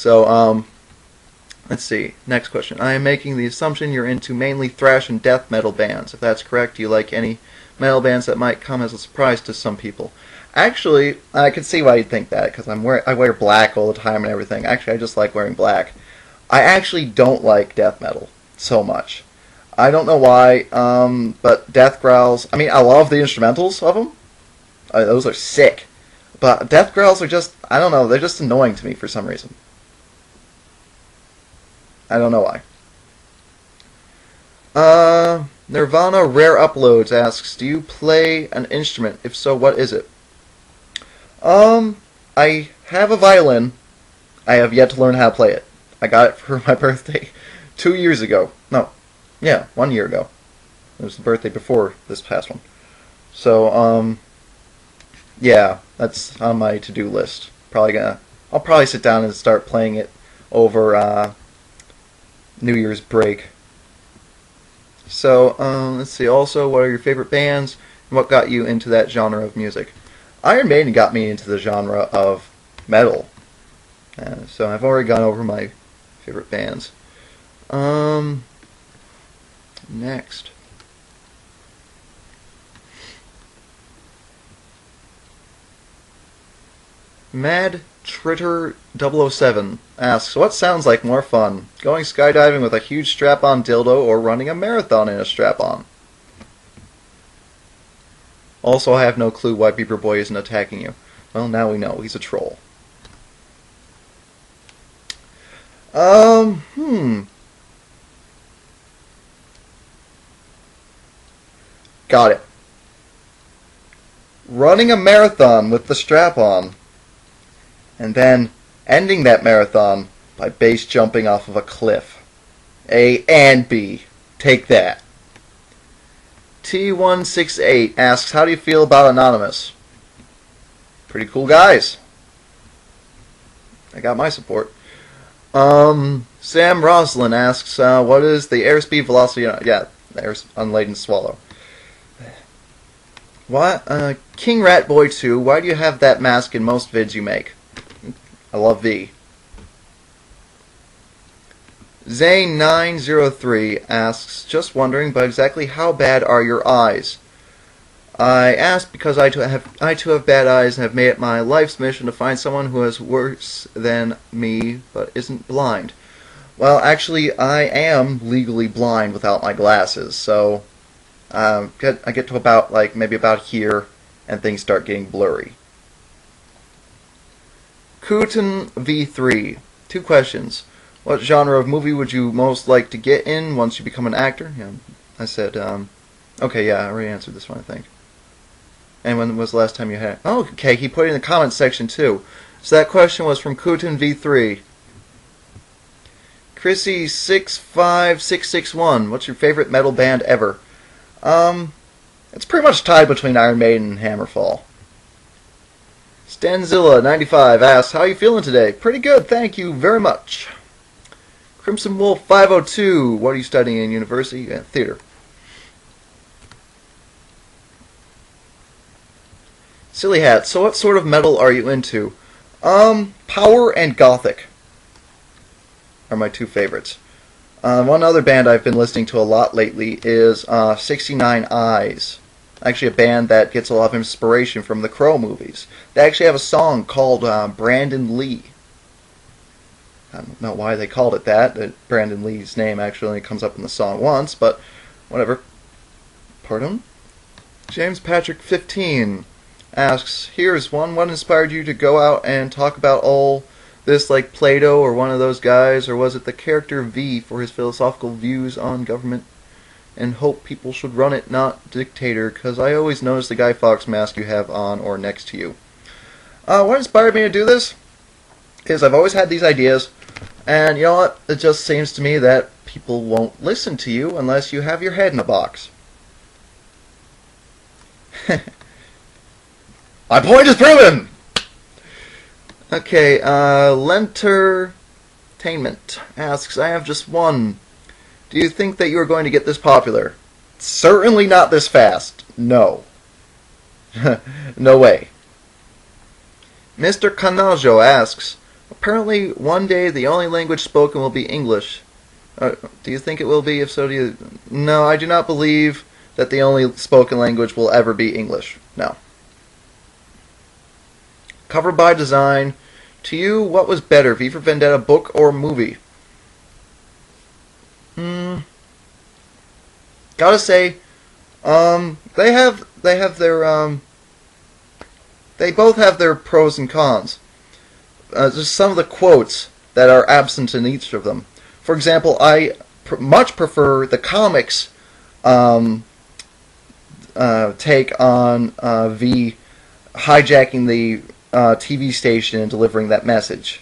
So, let's see. Next question. I am making the assumption you're into mainly thrash and death metal bands. If that's correct, do you like any metal bands that might come as a surprise to some people? Actually, I can see why you'd think that, because I wear black all the time and everything. Actually, I just like wearing black. I actually don't like death metal so much. I don't know why, but death growls, I mean, I love the instrumentals of them. Those are sick. But death growls are just, I don't know, they're just annoying to me for some reason. I don't know why. Nirvana Rare Uploads asks, do you play an instrument? If so, what is it? I have a violin. I have yet to learn how to play it. I got it for my birthday 2 years ago. No, yeah, 1 year ago. It was the birthday before this past one. So, yeah, that's on my to-do list. I'll probably sit down and start playing it over New Year's break. So, let's see. Also, what are your favorite bands, and what got you into that genre of music? Iron Maiden got me into the genre of metal. So I've already gone over my favorite bands. Next. Mad Tritter 007 asks, what sounds like more fun? Going skydiving with a huge strap-on dildo or running a marathon in a strap-on? Also, I have no clue why Beaver Boy isn't attacking you. Well, now we know. He's a troll. Got it. Running a marathon with the strap on, and then ending that marathon by base jumping off of a cliff. A and B. Take that. T168 asks, how do you feel about Anonymous? Pretty cool guys. I got my support. Sam Roslin asks, what is the airspeed velocity? Yeah, the unladen swallow. What? King Rat Boy 2, why do you have that mask in most vids you make? I love V. Zane903 asks, just wondering, but exactly how bad are your eyes? I ask because I too have bad eyes and have made it my life's mission to find someone who is worse than me but isn't blind. Well, actually, I am legally blind without my glasses, so I get to about, maybe about here, and things start getting blurry. Kutin V3, 2 questions. What genre of movie would you most like to get in once you become an actor? Yeah, I said, okay, yeah, I already answered this one, I think. And when was the last time you had it? Oh, okay, he put it in the comments section, too. So that question was from Kutin V3. Chrissy65661, what's your favorite metal band ever? It's pretty much tied between Iron Maiden and Hammerfall. Stanzilla95 asks, how are you feeling today? Pretty good, thank you very much. Crimson Wolf 502, what are you studying in university? Theater. Silly Hat, so what sort of metal are you into? Power and Gothic are my 2 favorites. One other band I've been listening to a lot lately is 69 Eyes. Actually a band that gets a lot of inspiration from the Crow movies. They actually have a song called Brandon Lee. I don't know why they called it that. Brandon Lee's name actually only comes up in the song once, but whatever. Pardon? James Patrick 15 asks, here's one. What inspired you to go out and talk about all this like Plato or one of those guys, or was it the character V for his philosophical views on government and hope people should run it, not dictator? Because I always notice the Guy Fawkes mask you have on or next to you. What inspired me to do this is I've always had these ideas, and you know what? It just seems to me that people won't listen to you unless you have your head in a box. My point is proven! Okay, Lentertainment asks, I have just one. Do you think that you are going to get this popular? Certainly not this fast. No. No way. Mr. Canajo asks, what apparently one day the only language spoken will be English. Do you think it will be? If so, do you? No, I do not believe that the only spoken language will ever be English. No. Cover by design. To you, what was better, V for Vendetta book or movie? Gotta say, they both have their pros and cons. Just some of the quotes that are absent in each of them. For example, I much prefer the comics take on V hijacking the TV station and delivering that message.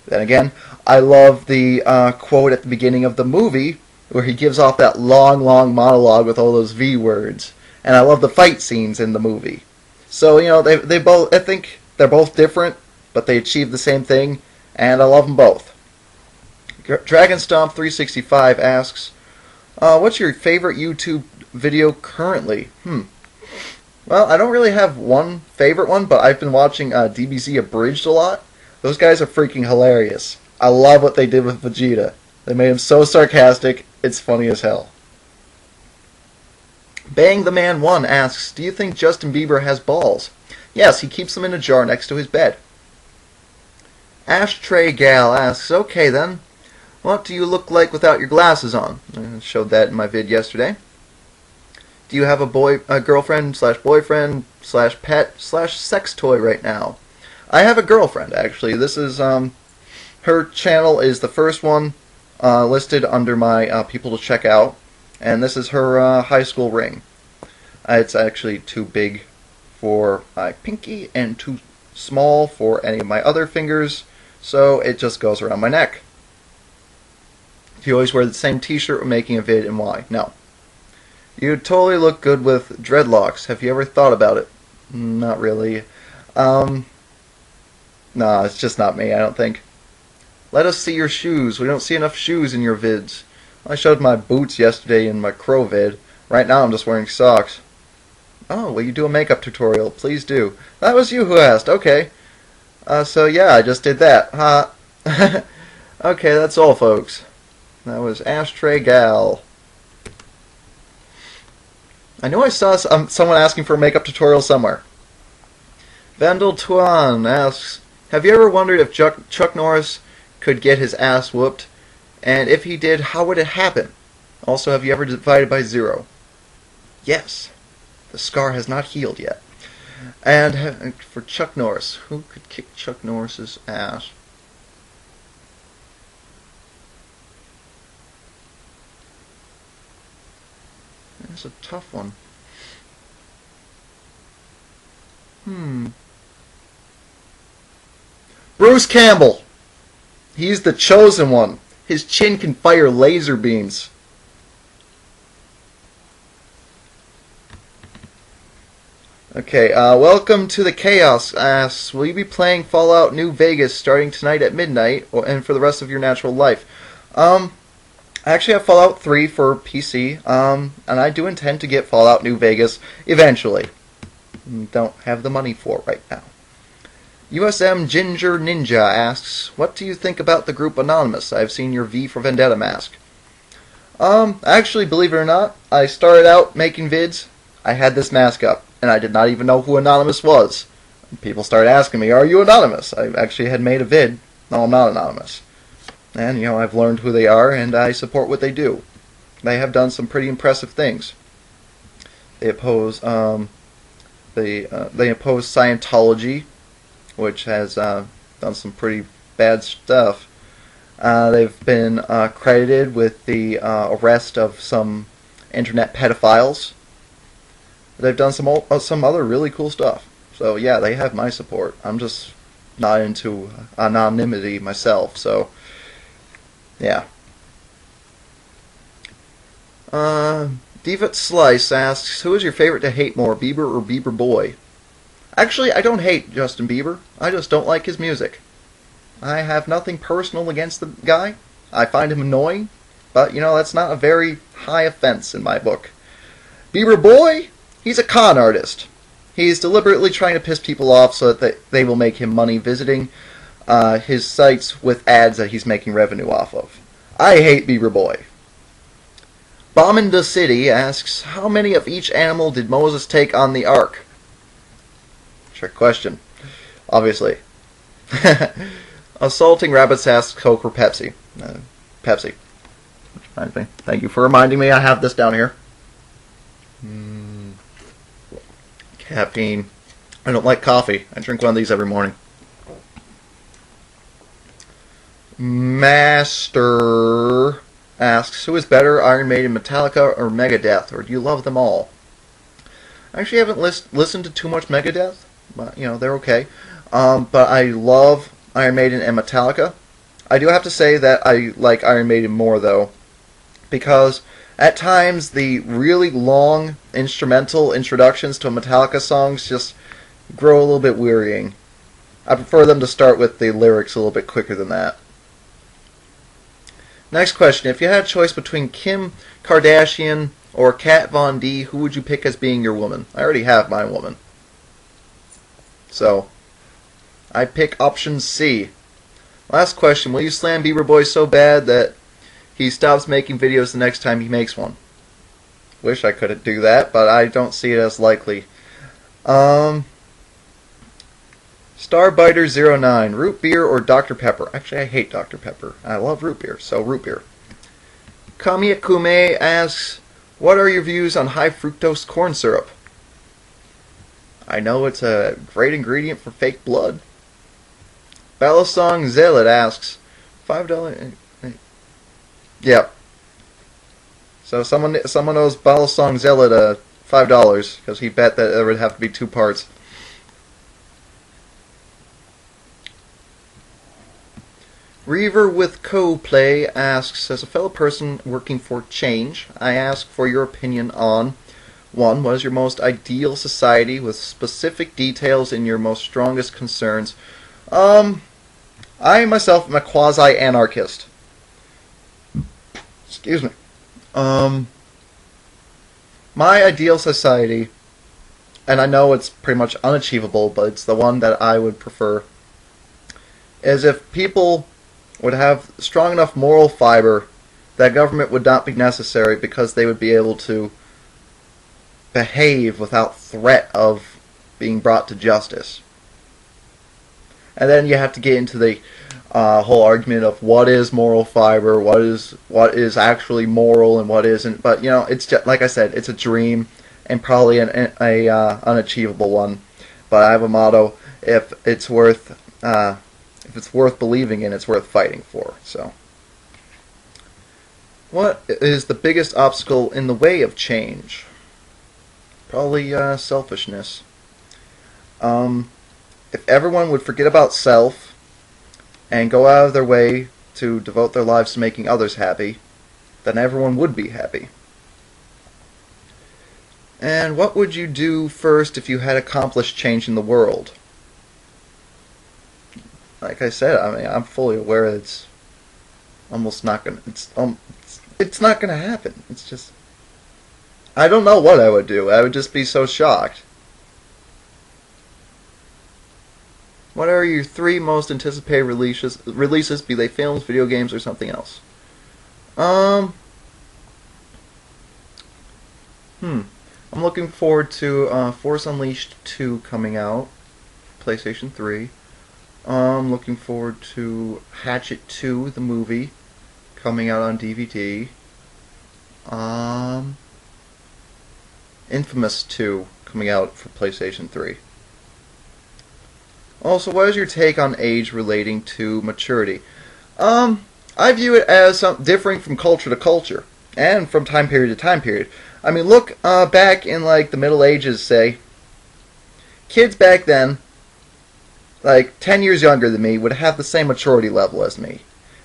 Then again, I love the quote at the beginning of the movie where he gives off that long monologue with all those V words. And I love the fight scenes in the movie. So, you know, they both, I think they're both different, but they achieve the same thing, and I love them both. DragonStomp365 asks, what's your favorite YouTube video currently? Well, I don't really have one favorite one, but I've been watching DBZ Abridged a lot. Those guys are freaking hilarious. I love what they did with Vegeta. They made him so sarcastic, it's funny as hell. Bang the Man 1 asks, do you think Justin Bieber has balls? Yes, he keeps them in a jar next to his bed. Ashtray Gal asks, okay then, what do you look like without your glasses on? I showed that in my vid yesterday. Do you have a girlfriend slash boyfriend slash pet slash sex toy right now? I have a girlfriend, actually. This is, her channel is the first one listed under my people to check out. And this is her high school ring. It's actually too big for my pinky and too small for any of my other fingers, so it just goes around my neck. If you always wear the same t-shirt when making a vid, and why? No. You totally look good with dreadlocks. Have you ever thought about it? Not really. No, it's just not me, I don't think. Let us see your shoes. We don't see enough shoes in your vids. I showed my boots yesterday in my crow vid. Right now I'm just wearing socks. Oh, will you do a makeup tutorial? Please do. That was you who asked. Okay. So yeah, I just did that. Okay, that's all, folks. That was Ashtray Gal. I know I saw someone asking for a makeup tutorial somewhere. Vandal Tuan asks, have you ever wondered if Chuck Norris could get his ass whooped? And if he did, how would it happen? Also, have you ever divided by 0? Yes. The scar has not healed yet. And for Chuck Norris, who could kick Chuck Norris's ass? That's a tough one. Bruce Campbell. He's the chosen one. His chin can fire laser beams. Okay, welcome to the Chaos asks, will you be playing Fallout New Vegas starting tonight at midnight and for the rest of your natural life? I actually have Fallout 3 for PC, and I do intend to get Fallout New Vegas eventually. Don't have the money for it right now. USM Ginger Ninja asks, what do you think about the group Anonymous? I've seen your V for Vendetta mask. Actually, believe it or not, I started out making vids, I had this mask up, and I did not even know who Anonymous was. People started asking me, are you Anonymous? I actually had made a vid. No, I'm not Anonymous. And, you know, I've learned who they are, and I support what they do. They have done some pretty impressive things. They oppose, they oppose Scientology, which has done some pretty bad stuff. They've been credited with the arrest of some internet pedophiles. They've done some other really cool stuff. So yeah, they have my support. I'm just not into anonymity myself, so yeah. Devitt Slice asks, who is your favorite to hate more, Bieber or Bieber Boy? Actually, I don't hate Justin Bieber. I just don't like his music. I have nothing personal against the guy. I find him annoying, but, you know, that's not a very high offense in my book. Bieber Boy, he's a con artist. He's deliberately trying to piss people off so that they will make him money visiting. his sites with ads that he's making revenue off of. I hate Beaver Boy. Bombin the City asks, how many of each animal did Moses take on the ark? Trick question. Obviously. Assaulting Rabbits asks Coke or Pepsi. Pepsi. Thank you for reminding me I have this down here. Caffeine. I don't like coffee. I drink one of these every morning. Master asks, who is better, Iron Maiden, Metallica, or Megadeth? Or do you love them all? I actually haven't listened to too much Megadeth, but, you know, they're okay. But I love Iron Maiden and Metallica. I do have to say that I like Iron Maiden more, though, because at times the really long instrumental introductions to Metallica songs just grow a little bit wearying. I prefer them to start with the lyrics a little bit quicker than that. Next question. If you had a choice between Kim Kardashian or Kat Von D, who would you pick as being your woman? I already have my woman. So, I pick option C. Last question. Will you slam Beaver Boy so bad that he stops making videos the next time he makes one? Wish I could do that, but I don't see it as likely. Starbiter09, root beer or Dr. Pepper? Actually, I hate Dr. Pepper. I love root beer, so root beer. Kamiya Kume asks, what are your views on high fructose corn syrup? I know it's a great ingredient for fake blood. Ballasong Zealot asks, $5. Yep. So someone owes Ballasong Zealot $5 because he bet that there would have to be 2 parts. Reaver with Co-Play asks, as a fellow person working for change, I ask for your opinion on 1. What is your most ideal society with specific details in your most strongest concerns? I myself am a quasi-anarchist. Excuse me. My ideal society, and I know it's pretty much unachievable, but it's the one that I would prefer, is if people would have strong enough moral fiber that government would not be necessary because they would be able to behave without threat of being brought to justice. And then you have to get into the whole argument of what is moral fiber, what is actually moral and what isn't. But you know, it's just, like I said, it's a dream and probably an unachievable one. But I have a motto: if it's worth believing in, it's worth fighting for. So, what is the biggest obstacle in the way of change? Probably selfishness. If everyone would forget about self and go out of their way to devote their lives to making others happy, then everyone would be happy. And what would you do first if you had accomplished change in the world? Like I said, I mean, I'm fully aware that it's almost not gonna. It's not gonna happen. It's just, I don't know what I would do. I would just be so shocked. What are your 3 most anticipated releases, be they films, video games, or something else? I'm looking forward to Force Unleashed 2 coming out, PlayStation 3. I'm looking forward to Hatchet 2, the movie, coming out on DVD. Infamous 2 coming out for PlayStation 3. Also, what is your take on age relating to maturity? I view it as differing from culture to culture, and from time period to time period. I mean, look back in like the Middle Ages, say. Kids back then, like 10 years younger than me, would have the same maturity level as me.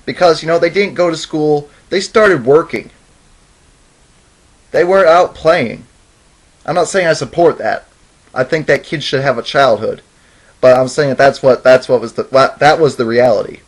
Because, you know, they didn't go to school, they started working. They weren't out playing. I'm not saying I support that. I think that kids should have a childhood. But I'm saying that that was the reality.